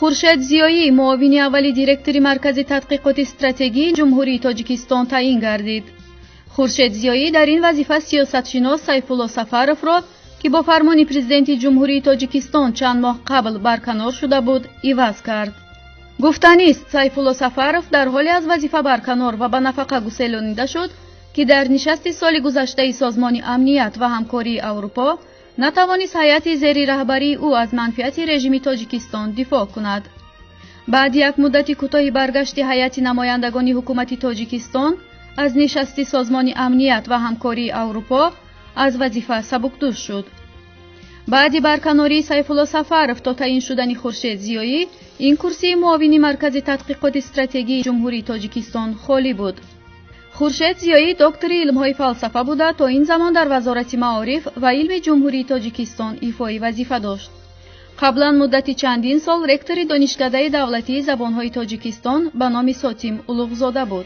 خورشید زیایی معاون اولی دیرکتوری مرکز تحقیقات استراتژی جمهوری تاجیکستان تعیین گردید. خورشید زیایی در این وظیفه سیاستشناس سیفالله سفرов را که با فرمان پرزیدنت جمهوری تاجیکستان چند ماه قبل برکنار شده بود عوض کرد. گفتنی است سیفالله سفرov در حالی از وظیفه برکنار و به نفقه گسیلانیده شد که در نشست سال گذشته سازمان امنیت و همکاری اروپا نتوانست هیئت زیر رهبری او از منفعت رژیم تاجیکستان دفاع کند. بعد یک مدت کوتاهی برگشت هیئت نمایندگان حکومت تاجیکستان از نشست سازمان امنیت و همکاری اروپا از وظیفه سبکدوش شد. بعد برکناری سیفالله سفرov تا تعیین شدن خورشید زیایی، این کرسی معاون مرکز تحقیقات استراتژی جمهوری تاجیکستان خالی بود. خورشید زیایی دکتر علم‌های فلسفه بوده تا این زمان در وزارت معارف و علم جمهوری تاجیکستان ایفای وظیفه داشت. قبلا مدتی چندین سال رکتور دانشکده دولتی زبان‌های تاجیکستان به نام ساتیم اولوغزاده بود.